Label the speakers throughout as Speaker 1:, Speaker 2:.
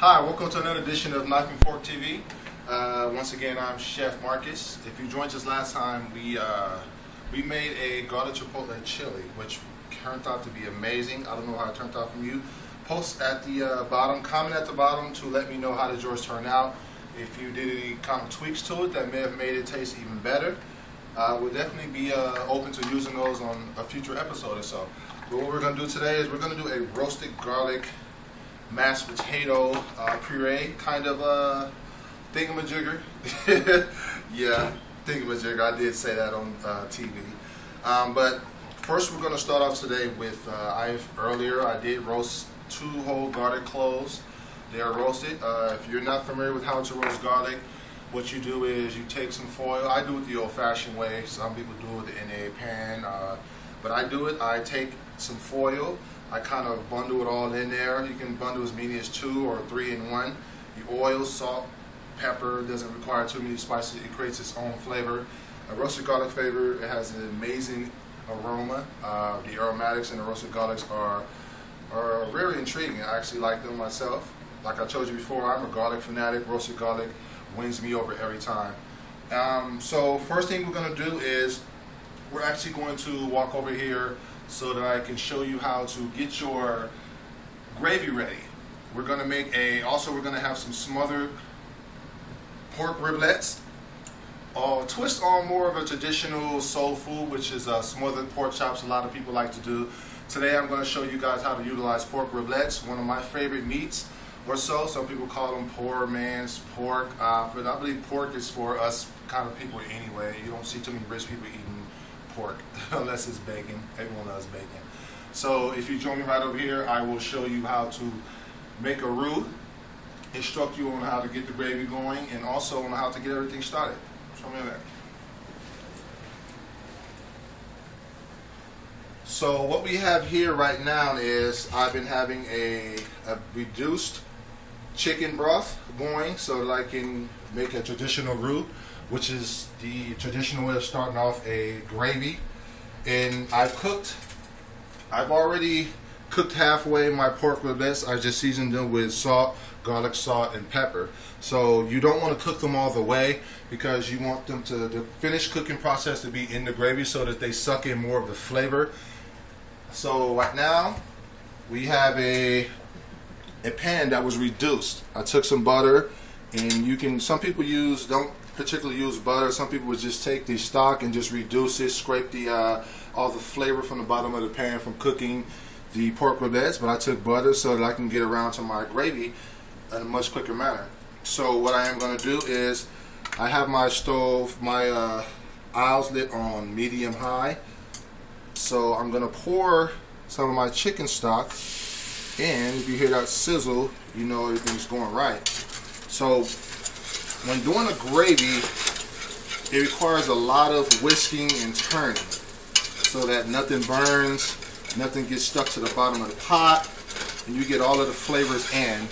Speaker 1: Hi, welcome to another edition of Knife and Fork TV. Once again, I'm Chef Marcus. If you joined us last time, we made a garlic chipotle chili, which turned out to be amazing. I don't know how it turned out from you. Post at the bottom, comment at the bottom to let me know how did yours turn out. If you did any kind of tweaks to it that may have made it taste even better, we'll definitely be open to using those on a future episode or so. But what we're going to do today is we're going to do a roasted garlic mashed potato puree kind of thingamajigger. Yeah, thingamajigger. I did say that on TV. But first we're going to start off today with, earlier I did roast 2 whole garlic cloves. They are roasted. If you're not familiar with how to roast garlic, what you do is you take some foil. I do it the old-fashioned way. Some people do it in a pan. But I do it, I take some foil. I kind of bundle it all in there. You can bundle as many as 2 or 3 in one. You oil, salt, pepper. Doesn't require too many spices. It creates its own flavor. A roasted garlic flavor. It has an amazing aroma. The aromatics in the roasted garlics are very intriguing. I actually like them myself. Like I told you before, I'm a garlic fanatic. Roasted garlic wins me over every time. So first thing we're going to do is we're actually going to walk over here so that I can show you how to get your gravy ready. We're going to make we're going to have some smothered pork riblets. Twist on more of a traditional soul food, which is smothered pork chops. A lot of people like to do. Today I'm going to show you guys how to utilize pork riblets, one of my favorite meats or so. Some people call them poor man's pork, but I believe pork is for us kind of people anyway. You don't see too many rich people eating pork unless it's bacon. Everyone loves bacon. So if you join me right over here, I will show you how to make a roux, instruct you on how to get the gravy going, and also on how to get everything started. Show me that. So what we have here right now is I've been having a reduced chicken broth going so that I can make a traditional roux, which is the traditional way of starting off a gravy. And I've already cooked halfway my pork riblets. I just seasoned them with salt, garlic, salt, and pepper. So you don't want to cook them all the way because you want them to, the finished cooking process to be in the gravy so that they suck in more of the flavor. So right now we have a pan that was reduced. I took some butter, and some people don't particularly use butter. Some people would just take the stock and just reduce it, scrape all the flavor from the bottom of the pan from cooking the pork riblets, but I took butter so that I can get around to my gravy in a much quicker manner. So what I am going to do is I have my stove, my aisles lit on medium high. So I'm going to pour some of my chicken stock in. If you hear that sizzle, you know everything's going right. So when doing a gravy, it requires a lot of whisking and turning so that nothing burns, nothing gets stuck to the bottom of the pot, and you get all of the flavors in.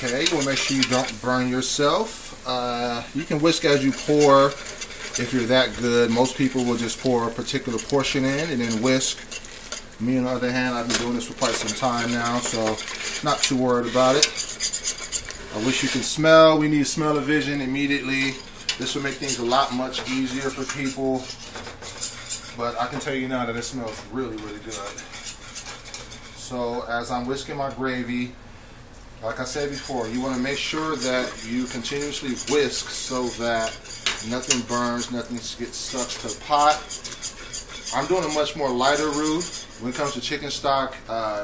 Speaker 1: Okay, you want to make sure you don't burn yourself. You can whisk as you pour if you're that good. Most people will just pour a particular portion in and then whisk. Me, on the other hand, I've been doing this for quite some time now, so not too worried about it. I wish you could smell. We need smell-o-vision immediately. This will make things a lot much easier for people. But I can tell you now that it smells really, really good. So as I'm whisking my gravy, like I said before, you want to make sure that you continuously whisk so that nothing burns, nothing gets stuck to the pot. I'm doing a much more lighter roux when it comes to chicken stock,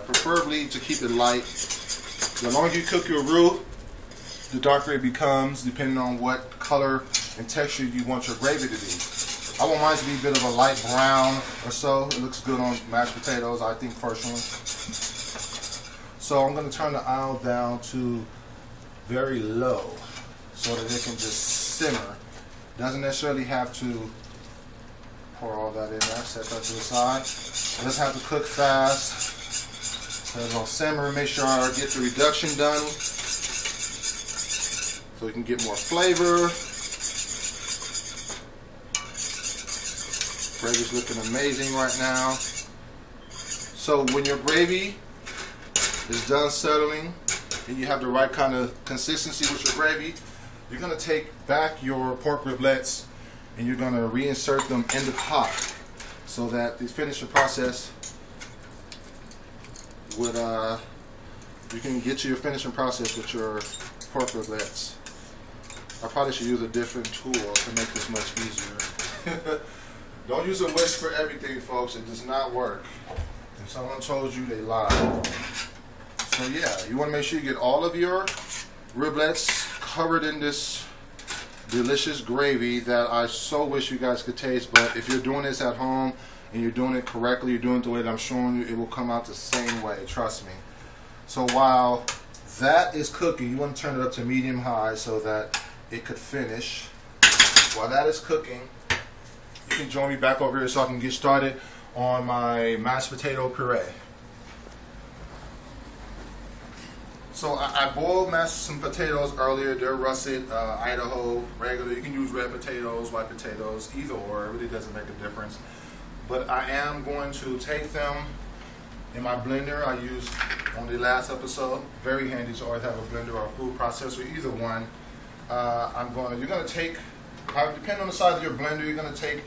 Speaker 1: preferably to keep it light. The longer you cook your roux, the darker it becomes, depending on what color and texture you want your gravy to be. I want mine to be a bit of a light brown or so. It looks good on mashed potatoes, I think, personally. So I'm going to turn the aisle down to very low so that it can just simmer. Doesn't necessarily have to pour all that in there. Set that to the side. It doesn't have to cook fast. So it's going to simmer. Make sure I get the reduction done so we can get more flavor. Gravy's looking amazing right now. So when your gravy is done settling and you have the right kind of consistency with your gravy, you're going to take back your pork riblets and you're going to reinsert them in the pot so that the finishing process would, you can get to your finishing process with your pork riblets. I probably should use a different tool to make this much easier. Don't use a whisk for everything, folks. It does not work. If someone told you, they lied. So yeah, you want to make sure you get all of your riblets covered in this delicious gravy that I so wish you guys could taste. But if you're doing this at home and you're doing it correctly, you're doing it the way that I'm showing you, it will come out the same way, trust me. So while that is cooking, you want to turn it up to medium high so that it could finish. While that is cooking, you can join me back over here so I can get started on my mashed potato puree. So I boiled some potatoes earlier. They're russet, Idaho, regular. You can use red potatoes, white potatoes, either or. It really doesn't make a difference. But I am going to take them in my blender I used on the last episode. Very handy to always have a blender or a food processor, either one. You're going to take, depending on the size of your blender, you're going to take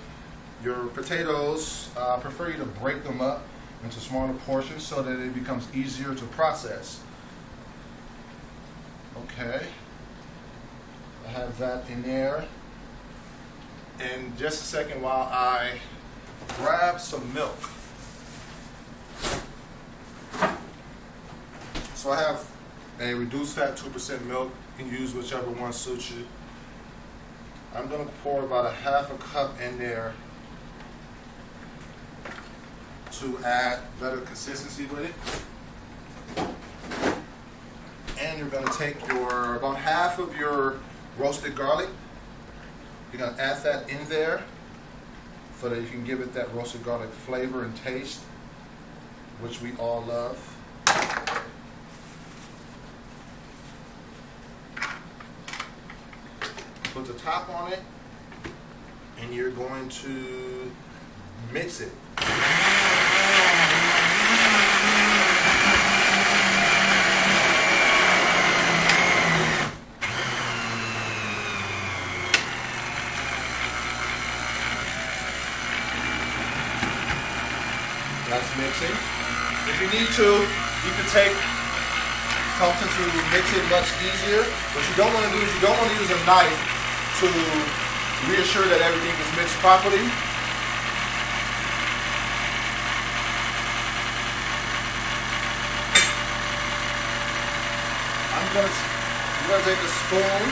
Speaker 1: your potatoes. I prefer you to break them up into smaller portions so that it becomes easier to process. Okay, I have that in there. And just a second while I grab some milk. So I have a reduced fat 2% milk. You can use whichever one suits you. I'm going to pour about a half a cup in there to add better consistency with it. And you're going to take about half of your roasted garlic. You're going to add that in there so that you can give it that roasted garlic flavor and taste, which we all love. Put the top on it, and you're going to mix it. That's mixing. If you need to, you can take something to mix it much easier. What you don't want to do is you don't want to use a knife to reassure that everything is mixed properly. I'm gonna take a spoon.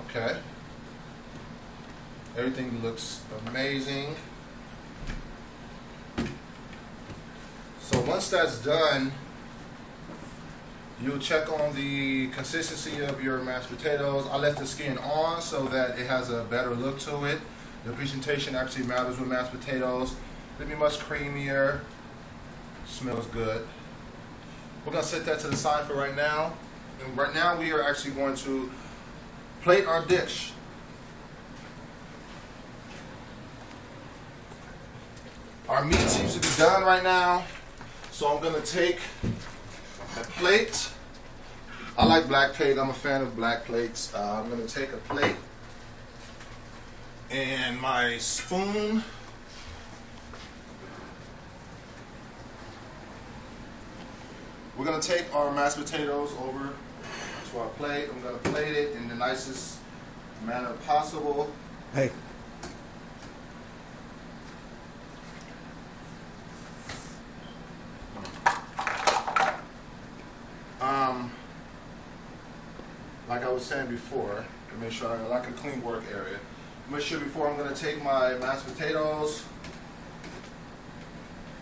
Speaker 1: Okay. Everything looks amazing. So once that's done, you'll check on the consistency of your mashed potatoes. I left the skin on so that it has a better look to it. The presentation actually matters with mashed potatoes. It'll be much creamier. Smells good. We're going to set that to the side for right now. And right now we are actually going to plate our dish. Our meat seems to be done right now. So I'm going to take a plate. I like black plate. I'm a fan of black plates. I'm going to take a plate and my spoon. We're going to take our mashed potatoes over to our plate. I'm going to plate it in the nicest manner possible.
Speaker 2: Hey.
Speaker 1: Like I was saying before, to make sure I like a clean work area. Make sure before I'm going to take my mashed potatoes,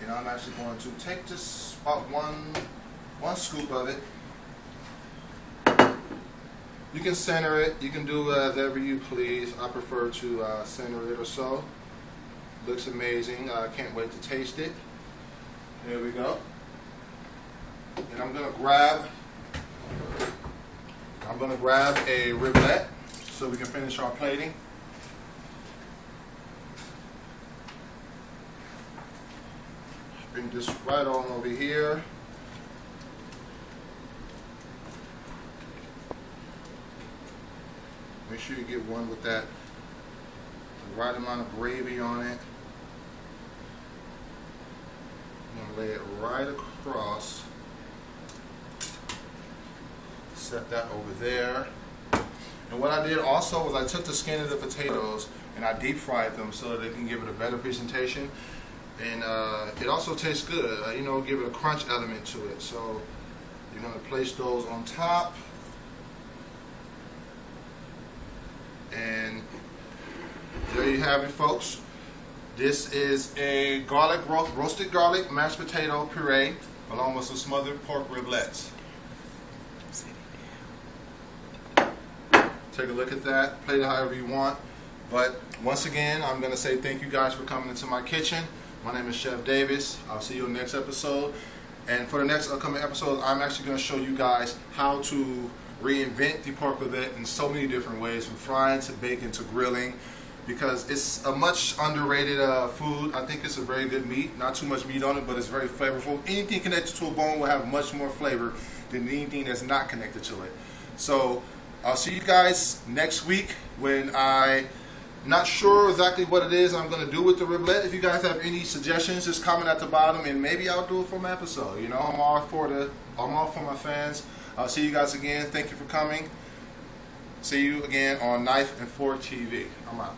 Speaker 1: and I'm actually going to take just about one scoop of it. You can center it. You can do whatever you please. I prefer to center it or so. Looks amazing. I can't wait to taste it. There we go. And I'm going to grab a riblet so we can finish our plating. bring this right on over here. Make sure you get one with that the right amount of gravy on it. I'm going to lay it right across. Set that over there. And what I did also was I took the skin of the potatoes and I deep fried them so that they can give it a better presentation. And it also tastes good, you know, give it a crunch element to it. So you're going to place those on top. And there you have it, folks. This is a roasted garlic mashed potato puree along with some smothered pork riblets. Take a look at that. Plate it however you want. But once again, I'm going to say thank you guys for coming into my kitchen. My name is Chef Davis. I'll see you in the next episode. And for the next upcoming episode, I'm actually going to show you guys how to reinvent the pork riblet in so many different ways, from frying to baking to grilling, because it's a much underrated food. I think it's a very good meat. Not too much meat on it, but it's very flavorful. Anything connected to a bone will have much more flavor than anything that's not connected to it. So I'll see you guys next week when I'm not sure exactly what it is I'm going to do with the riblet. If you guys have any suggestions, just comment at the bottom and maybe I'll do it for an episode. You know, I'm all for my fans. I'll see you guys again. Thank you for coming. See you again on Knife and Fork TV. I'm out.